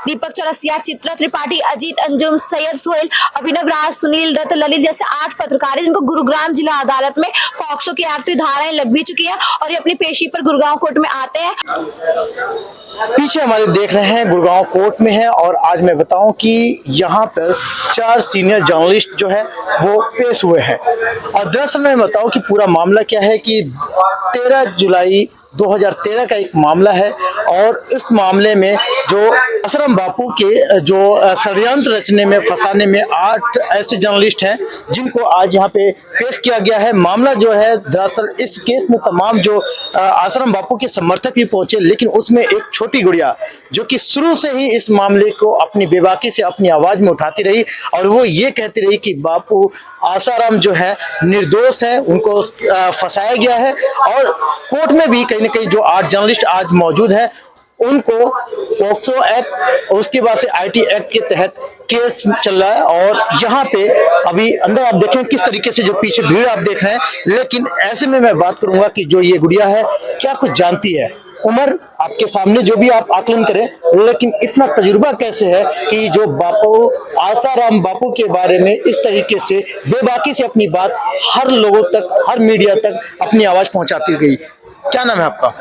दीपक चौरसिया, चित्रा त्रिपाठी, अजीत अंजुम, सैयद सोहेल, अभिनव राज, सुनील दत्त, ललित जैसे 8 पत्रकार हैं जिनको गुरुग्राम जिला अदालत में पॉक्सो की एक्ट धाराएं लग भी चुकी है और ये अपनी पेशी पर गुरुग्राम कोर्ट में आते हैं। पीछे हमारे देख रहे हैं गुड़गांव कोर्ट में है और आज मैं बताऊं कि यहाँ पर 4 सीनियर जर्नलिस्ट जो है वो पेश हुए हैं। और दरअसल मैं बताऊं कि पूरा मामला क्या है कि 13 जुलाई 2013 का एक मामला है और इस मामले में जो आश्रम बापू के जो षड्यंत्र रचने में फंसाने में 8 ऐसे जर्नलिस्ट हैं जिनको आज यहाँ पे पेश किया गया है। मामला जो है दरअसल इस केस में तमाम जो आश्रम बापू के समर्थक भी पहुंचे, लेकिन उसमें एक छोटी गुड़िया जो कि शुरू से ही इस मामले को अपनी बेबाकी से अपनी आवाज में उठाती रही और वो ये कहती रही कि बापू आसाराम जो है निर्दोष है, उनको फंसाया गया है। और कोर्ट में भी कहीं ना कहीं जो 8 जर्नलिस्ट आज मौजूद हैं उनको पॉक्सो एक्ट और उसके बाद से आईटी एक्ट के तहत केस चल रहा है। और यहाँ पे अभी अंदर आप देखें किस तरीके से जो पीछे भीड़ आप देख रहे हैं, लेकिन ऐसे में मैं बात करूंगा कि जो ये गुड़िया है क्या कुछ जानती है। उम्र आपके सामने जो भी आप आकलन करें, लेकिन इतना तजुर्बा कैसे है कि जो बापू आसाराम बापू के बारे में इस तरीके से बेबाकी से अपनी बात हर लोगों तक, हर मीडिया तक अपनी आवाज पहुंचाती गई। क्या नाम है आपका?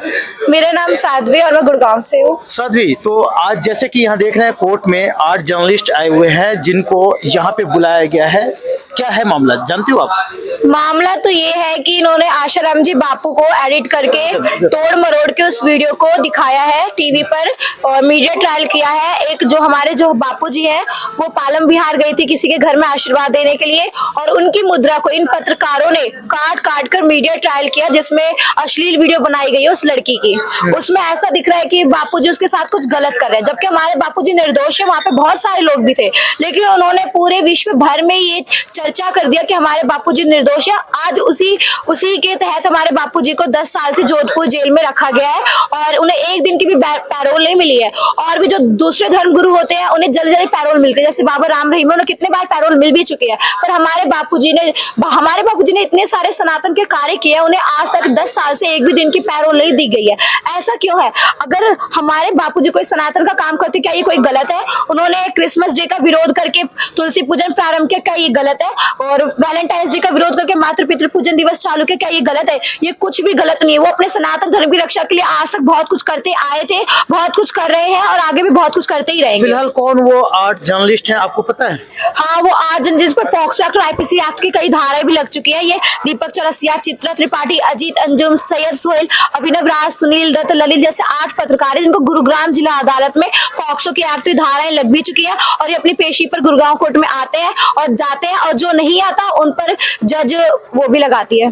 मेरा नाम साध्वी और मैं गुड़गांव से हूँ। साध्वी, तो आज जैसे कि यहाँ देख रहे हैं कोर्ट में 8 जर्नलिस्ट आए हुए हैं जिनको यहाँ पे बुलाया गया है। क्या है मामला, जानती हो आप? मामला तो ये है कि इन्होंने आशाराम जी बापू को एडिट करके तोड़ मरोड़ के उस वीडियो को दिखाया है टीवी पर और मीडिया ट्रायल किया है। एक जो हमारे जो बापू जी हैं वो पालम बिहार गई थी किसी के घर में आशीर्वाद देने के लिए और उनकी मुद्रा को इन पत्रकारों ने काट काट कर मीडिया ट्रायल किया जिसमें अश्लील वीडियो बनाई गई है उस लड़की की। उसमें ऐसा दिख रहा है कि बापू जी उसके साथ कुछ गलत कर रहे हैं, जबकि हमारे बापू जी निर्दोष है। वहां पे बहुत सारे लोग भी थे, लेकिन उन्होंने पूरे विश्व भर में ये चर्चा कर दिया कि हमारे बापूजी निर्दोष है। आज उसी के तहत हमारे बापूजी को 10 साल से जोधपुर जेल में रखा गया है और उन्हें एक दिन की भी पैरोल नहीं मिली है। और भी जो दूसरे धर्म गुरु होते हैं उन्हें जल्दी जल्दी पैरोल मिलती है, जैसे बाबा राम रहीम, उन्हें कितने बार पैरोल मिल भी चुकी है। पर हमारे बापूजी ने इतने सारे सनातन के कार्य किए, उन्हें आज तक 10 साल से एक भी दिन की पैरोल नहीं दी गई है। ऐसा क्यों है? अगर हमारे बापूजी कोई सनातन का काम करते, क्या ये कोई गलत है? उन्होंने क्रिसमस डे का विरोध करके तुलसी पूजन प्रारंभ किया, क्या ये गलत है? और वैलेंटाइंस डे का विरोध करके मातृ पितृ पूजन दिवस चालू किया, क्या ये गलत है? ये कुछ भी गलत नहीं है। वो अपने सनातन धर्म की रक्षा के लिए आज तक बहुत कुछ करते आए थे, बहुत कुछ कर रहे हैं और आगे भी बहुत कुछ करते ही रहेंगे। फिलहाल कौन वो 8 जर्नलिस्ट हैं, आपको पता है? हाँ, वो 8 जन जिस पर पॉक्सो एक्ट और आईपीसी एक्ट की कई धाराएं भी लग चुकी है। ये दीपक चौरसिया, चित्रा त्रिपाठी, अजीत अंजुम, सैयद सोहेल, अभिनव राज, सुनील दत्त, ललित जैसे 8 पत्रकार हैं जिनको गुरुग्राम जिला अदालत में पॉक्सो की एक्ट धाराएं लग भी चुकी है और ये अपनी पेशी पर गुरुग्राम कोर्ट में आते हैं और जाते हैं और जो नहीं आता उन पर जज वो भी लगाती है,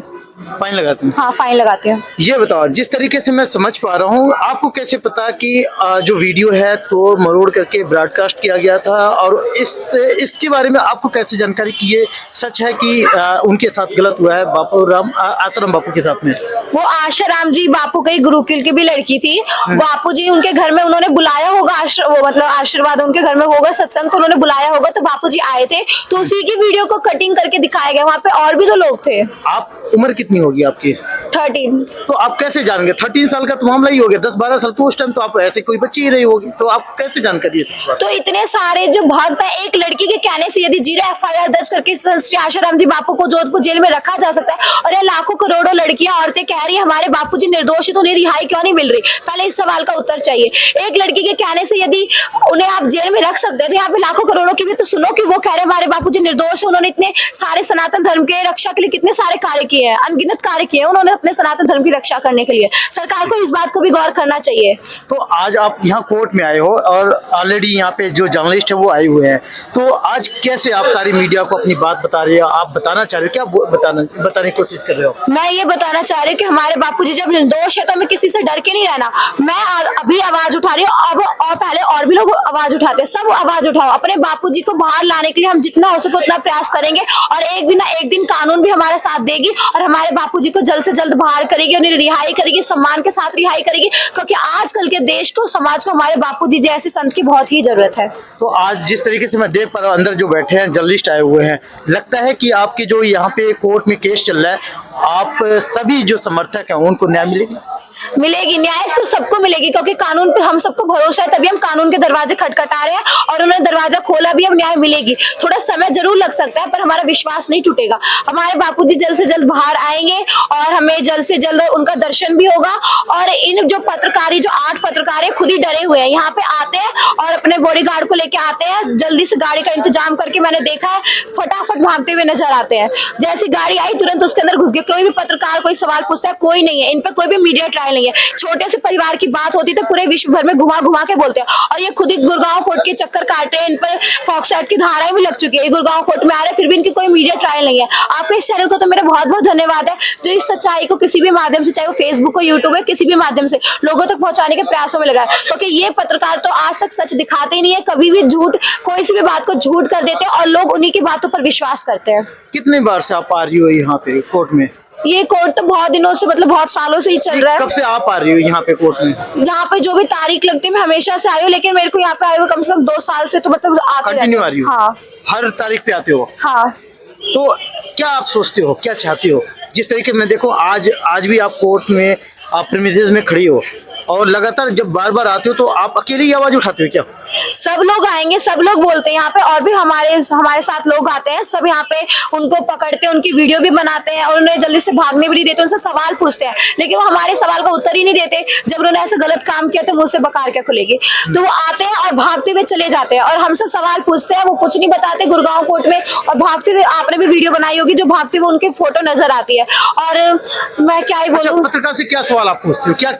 फाइन लगाते हैं। हाँ, फाइन लगाते हैं। ये बताओ, जिस तरीके से मैं समझ पा रहा हूँ, आपको कैसे पता कि जो वीडियो है तोड़ मरोड़ करके ब्रॉडकास्ट किया गया था और इसके बारे में आपको कैसे जानकारी कि ये सच है कि उनके साथ गलत हुआ है आसाराम बापू के साथ में? वो आशाराम जी बापू कई गुरुकुल की भी लड़की थी। बापू जी उनके घर में उन्होंने बुलाया होगा, वो मतलब आशीर्वाद उनके घर में होगा सत्संग, तो उन्होंने बुलाया होगा तो बापू जी आए थे, तो उसी की वीडियो को कटिंग करके दिखाया गया। वहाँ पे और भी तो लोग थे। आप उम्र कितनी होगी आपकी? 13। तो आप कैसे जानेंगे? 13 साल का तो मामला ही हो गया, 10-12 साल तो उस टाइम तो आप ऐसे कोई बच्ची ही रही होगी, तो आप कैसे जानकारी है? तो इतने सारे जो भक्त है, एक लड़की के कहने से यदि 0 FIR दर्ज करके श्री आशाराम जी बापू को जोधपुर जेल में रखा जा सकता है और ये लाखों करोड़ों लड़कियां औरतें कह रही है हमारे बापूजी निर्दोष है, तो उन्हें रिहाई क्यों नहीं मिल रही? पहले इस सवाल का उत्तर चाहिए। एक लड़की के कहने से यदि उन्हें आप जेल में रख सकते थे, यहाँ पे लाखों करोड़ों की भी तो सुनो कि वो कह रहे हमारे बापूजी निर्दोष है। उन्होंने इतने सारे सनातन धर्म के रक्षा के लिए कितने सारे कार्य किए हैं, अनगिनत कार्य किए हैं उन्होंने अपने सनातन धर्म की रक्षा करने के लिए। सरकार को इस बात को भी गौर करना चाहिए। तो आज आप यहाँ कोर्ट में आए हो और ऑलरेडी यहाँ पे जो जर्नलिस्ट है वो आए हुए हैं, तो आज कैसे आप सारी मीडिया को अपनी बात बता रहे हो? आप बताना चाह रहे हो, क्या बताने की कोशिश कर रहे हो? मैं ये बताना चाह रही हूँ कि हमारे बापूजी जब निर्दोष है तो हमें किसी से डर के नहीं रहना। मैं अभी आवाज उठा रही हूँ, अब और पहले और भी लोग आवाज उठाते हैं, सब आवाज उठाओ। अपने बापूजी को बाहर लाने के लिए हम जितना हो सके उतना प्रयास करेंगे और एक दिन ना एक दिन कानून भी हमारा साथ देगी और हमारे बापूजी को जल्द से जल्द बाहर करेगी, उन्हें रिहाई करेगी, सम्मान के साथ रिहाई करेगी, क्योंकि आजकल के देश को, समाज को हमारे बापूजी जैसे संत की बहुत ही जरूरत है। तो आज जिस तरीके से मैं देख पा रहा हूँ अंदर जो बैठे हैं जर्नलिस्ट आए हुए हैं, लगता है कि आपके जो यहाँ पे कोर्ट में केस चल रहा है आप सभी जो समर्थक हैं उनको न्याय मिलेगा? मिलेगी, न्याय तो सबको मिलेगी, क्योंकि कानून पर हम सबको भरोसा है, तभी हम कानून के दरवाजे खटखटा रहे हैं और उन्होंने दरवाजा खोला भी, अब न्याय मिलेगी। थोड़ा समय जरूर लग सकता है पर हमारा विश्वास नहीं टूटेगा। हमारे बापूजी जल्द से जल्द बाहर आएंगे और हमें जल्द से जल्द उनका दर्शन भी होगा। और इन जो पत्रकारी, जो 8 पत्रकार है, खुद ही डरे हुए हैं, यहाँ पे आते हैं और अपने बॉडीगार्ड को लेके आते हैं, जल्दी से गाड़ी का इंतजाम करके, मैंने देखा है फटाफट भागते हुए नजर आते हैं। जैसी गाड़ी आई तुरंत उसके अंदर घुस गए। कोई भी पत्रकार कोई सवाल पूछता है, कोई नहीं है, इन पर कोई भी मीडिया ट्रायल नहीं है। छोटे से परिवार की बात होती तो पूरे विश्व भर में घुमा घुमा के बोलते हैं, और ये खुद ही गुड़गांव कोर्ट के चक्कर काट रहे हैं। इन पर पॉक्सो एक्ट की धाराएं भी लग चुकी है, गुड़गांव कोर्ट में आ रहे, फिर भी इनकी कोई मीडिया ट्रायल नहीं है। आपके इस चैनल को तो मेरा बहुत बहुत धन्यवाद है, जो इस सच्चाई को किसी भी माध्यम से, चाहे वो फेसबुक हो, यूट्यूब है, किसी भी माध्यम से लोगों तक पहुंचाने के प्रयासों में लगा है। क्योंकि ये पत्रकार तो आज तक सच दिखाते ही नहीं है, कभी भी झूठ, कोई सी भी बात को झूठ कर देते हैं और लोग उन्हीं की बातों पर विश्वास करते हैं। कितनी बार से आप आ रही हो यहाँ पे कोर्ट में? ये कोर्ट तो बहुत दिनों से, मतलब बहुत सालों से ही चल रहा है। कब से आप आ रही हो यहाँ पे कोर्ट में? जहाँ पे जो भी तारीख लगती है मैं हमेशा से आई हूँ, लेकिन मेरे को यहाँ पे आए हुए कम से कम 2 साल से, तो मतलब आते कंटिन्यू आ रही हो? हाँ, हर तारीख पे आते हो? हाँ। तो क्या आप सोचते हो, क्या चाहते हो? जिस तरीके में देखो आज भी आप कोर्ट में, आप प्रीमिसेस में खड़ी हो और लगातार जब बार बार आते हो तो आप अकेले ही आवाज उठाते हो क्या? सब लोग आएंगे, सब लोग बोलते हैं यहाँ पे, और भी हमारे साथ लोग आते हैं, सब यहाँ पे उनको पकड़ते हैं, उनकी वीडियो भी बनाते हैं और उन्हें जल्दी से भागने भी नहीं देते, उनसे सवाल पूछते हैं, लेकिन वो हमारे सवाल का उत्तर ही नहीं देते। जब उन्होंने ऐसे गलत काम किया तो मुंह से बकार क्या खुलेगी, तो वो आते हैं और भागते हुए चले जाते हैं और हमसे सवाल पूछते हैं, वो कुछ नहीं बताते गुड़गांव कोर्ट में, और भागते हुए, आपने भी वीडियो बनाई होगी, जो भागते हुए उनकी फोटो नजर आती है। और मैं क्या ही बोलूं। पत्रकार से क्या सवाल आप पूछते हो? क्या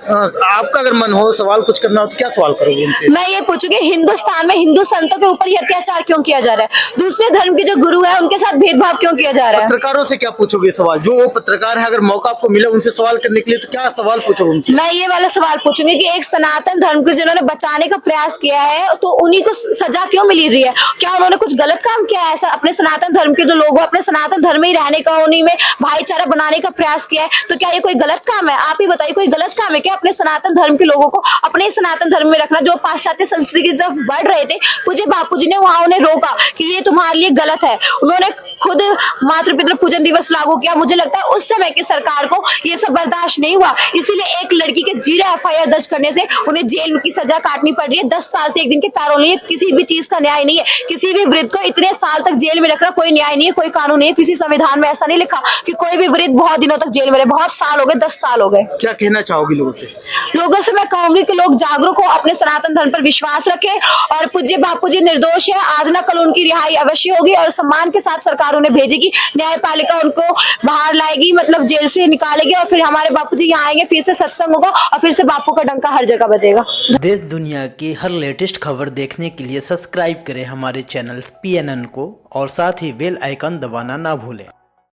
आपका अगर मन हो सवाल कुछ करना हो तो क्या सवाल करोगे उनसे? मैं ये पूछूंगी, हिंदुस्तान में हिंदू संतों के ऊपर ही अत्याचार क्यों किया जा रहा है? दूसरे धर्म के जो गुरु है उनके साथ भेदभाव क्यों किया जा रहा है? पत्रकारों से क्या पूछोगे सवाल? जो वो पत्रकार है, अगर मौका आपको मिला उनसे सवाल करने के लिए, तो क्या सवाल पूछोगे उनसे? मैं ये वाला सवाल पूछूंगी कि एक सनातन धर्म को जिन्होंने बचाने का प्रयास किया है, तो उन्हीं को सजा क्यों मिली रही है? क्या उन्होंने कुछ गलत काम किया है? ऐसा अपने सनातन धर्म के जो लोग अपने सनातन धर्म में ही रहने का, उन्हीं में भाईचारा बनाने का प्रयास किया है, तो क्या ये कोई गलत काम है? आप ही बताइए, कोई गलत काम है क्या अपने सनातन धर्म के लोगों को अपने सनातन धर्म में रखना? जो पाश्चात्य संस्कृति की तरफ बढ़ रहे थे, मुझे बापूजी ने वहां उन्हें रोका कि ये तुम्हारे लिए गलत है। उन्होंने खुद मातृपितृ पूजन दिवस लागू किया। मुझे लगता है उस समय की सरकार को ये सब बर्दाश्त नहीं हुआ, इसीलिए एक लड़की के 0 FIR दर्ज करने से उन्हें जेल की सजा काटनी पड़ रही है। 10 साल से 1 दिन के पैरोल नहीं है, किसी भी चीज का न्याय नहीं है। किसी भी वृद्ध को इतने साल तक जेल में रखना कोई न्याय नहीं है, कोई कानून नहीं है, किसी संविधान में ऐसा नहीं लिखा कि कोई भी वृद्ध बहुत दिनों तक जेल में रहे। बहुत साल हो गए, 10 साल हो गए। क्या कहना चाहोगी लोगों से? लोगों से मैं कहूंगी कि लोग जागरूक हो, अपने सनातन धर्म पर विश्वास रखें, और पूज्य बापूजी निर्दोष है, आज ना कल उनकी रिहाई अवश्य होगी और सम्मान के साथ सरकार उन्हें भेजेगी, न्यायपालिका उनको बाहर लाएगी, मतलब जेल से निकालेगी, और फिर हमारे बापूजी यहाँ आएंगे, फिर से सत्संग होगा और फिर से बापू का डंका हर जगह बजेगा। देश दुनिया की हर लेटेस्ट खबर देखने के लिए सब्सक्राइब करें हमारे चैनल PNN को, और साथ ही बेल आइकन दबाना ना भूलें।